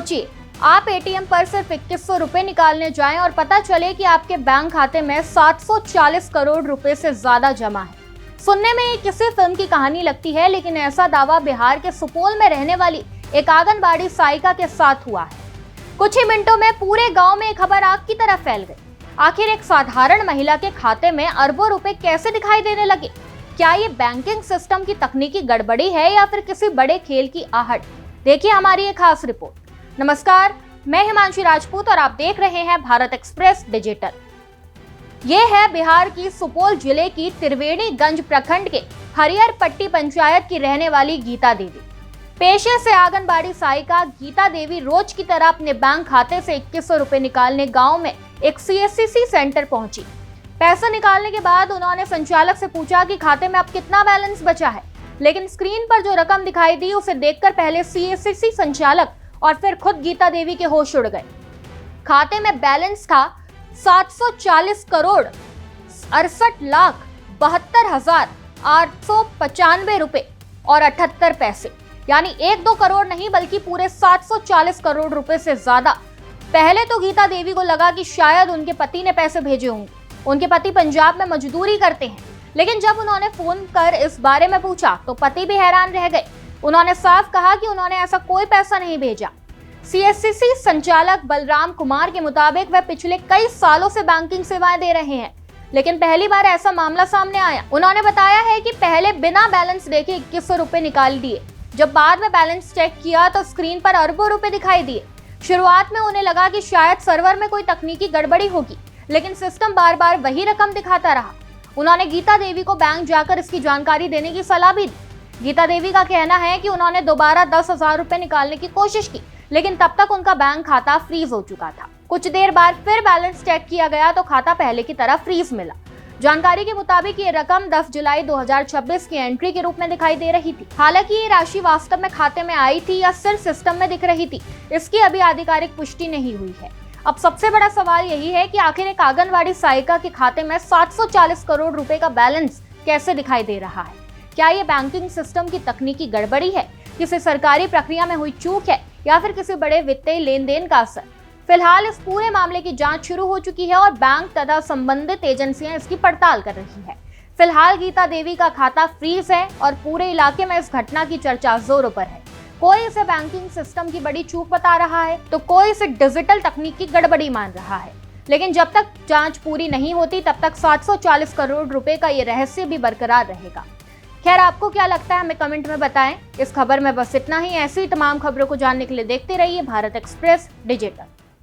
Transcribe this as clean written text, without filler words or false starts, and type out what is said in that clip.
सोचिए, आप एटीएम पर सिर्फ 2100 रुपए निकालने जाएं और पता चले कि आपके बैंक खाते में 740 करोड़ रुपए से ज्यादा जमा है। सुनने में ये किसी फिल्म की कहानी लगती है, लेकिन ऐसा दावा बिहार के सुपौल में रहने वाली एक आंगनबाड़ी सहायिका के साथ हुआ है। कुछ ही मिनटों में पूरे गांव में खबर आग की तरह फैल गई। आखिर एक साधारण महिला के खाते में अरबों रुपए कैसे दिखाई देने लगे? क्या ये बैंकिंग सिस्टम की तकनीकी गड़बड़ी है या फिर किसी बड़े खेल की आहट? देखिए हमारी एक खास रिपोर्ट। नमस्कार, मैं हिमांशी राजपूत और आप देख रहे हैं भारत एक्सप्रेस डिजिटल। ये है बिहार की सुपौल जिले की त्रिवेणीगंज प्रखंड के हरिहर पट्टी पंचायत की रहने वाली गीता देवी। पेशे से आंगनबाड़ी सहायिका गीता देवी रोज की तरह अपने बैंक खाते से 2100 रुपए निकालने गांव में एक CSCC सेंटर पहुंची। पैसा निकालने के बाद उन्होंने संचालक से पूछा कि खाते में अब कितना बैलेंस बचा है, लेकिन स्क्रीन पर जो रकम दिखाई दी उसे देखकर पहले CSCC संचालक और फिर खुद गीता देवी के होश उड़ गए। खाते में बैलेंस था 740 करोड़ 68,72,895 रुपए और 78 पैसे, यानी 1-2 करोड़ नहीं बल्कि पूरे 740 करोड़ रुपए से ज्यादा। पहले तो गीता देवी को लगा कि शायद उनके पति ने पैसे भेजे होंगे। उनके पति पंजाब में मजदूरी करते हैं, लेकिन जब उन्होंने फोन कर इस बारे में पूछा तो पति भी हैरान रह गए। उन्होंने साफ कहा कि उन्होंने ऐसा कोई पैसा नहीं भेजा। CSCC संचालक बलराम कुमार के मुताबिक वह पिछले कई सालों से बैंकिंग सेवाएं दे रहे हैं, लेकिन पहली बार ऐसा मामला सामने आया। उन्होंने बताया है कि पहले बिना बैलेंस देखे 2100 रुपए निकाल दिए। जब बाद में बैलेंस चेक किया तो स्क्रीन पर अरबों रुपए दिखाई दिए। शुरुआत में उन्हें लगा कि शायद सर्वर में कोई तकनीकी गड़बड़ी होगी, लेकिन सिस्टम बार बार वही रकम दिखाता रहा। उन्होंने गीता देवी को बैंक जाकर इसकी जानकारी देने की सलाह भी दी। गीता देवी का कहना है कि उन्होंने दोबारा 10,000 रुपए निकालने की कोशिश की, लेकिन तब तक उनका बैंक खाता फ्रीज हो चुका था। कुछ देर बाद फिर बैलेंस चेक किया गया तो खाता पहले की तरह फ्रीज मिला। जानकारी के मुताबिक ये रकम 10 जुलाई 2026 की एंट्री के रूप में दिखाई दे रही थी। हालांकि ये राशि वास्तव में खाते में आई थी या सिर्फ सिस्टम में दिख रही थी, इसकी अभी आधिकारिक पुष्टि नहीं हुई है। अब सबसे बड़ा सवाल यही है कि आखिर एक आंगनबाड़ी सहायिका के खाते में 740 करोड़ रुपए का बैलेंस कैसे दिखाई दे रहा है? क्या ये बैंकिंग सिस्टम की तकनीकी गड़बड़ी है, किसी सरकारी प्रक्रिया में हुई चूक है, या फिर किसी बड़े वित्तीय लेन देन का असर? फिलहाल इस पूरे मामले की जांच शुरू हो चुकी है और बैंक तथा संबंधित एजेंसियां इसकी पड़ताल कर रही है। फिलहाल गीता देवी का खाता फ्रीज है और पूरे इलाके में इस घटना की चर्चा जोरों पर है। कोई इसे बैंकिंग सिस्टम की बड़ी चूक बता रहा है तो कोई इसे डिजिटल तकनीक की गड़बड़ी मान रहा है, लेकिन जब तक जांच पूरी नहीं होती तब तक 740 करोड़ रुपए का ये रहस्य भी बरकरार रहेगा। खैर, आपको क्या लगता है हमें कमेंट में बताएं। इस खबर में बस इतना ही। ऐसी तमाम खबरों को जानने के लिए देखते रहिए भारत एक्सप्रेस डिजिटल।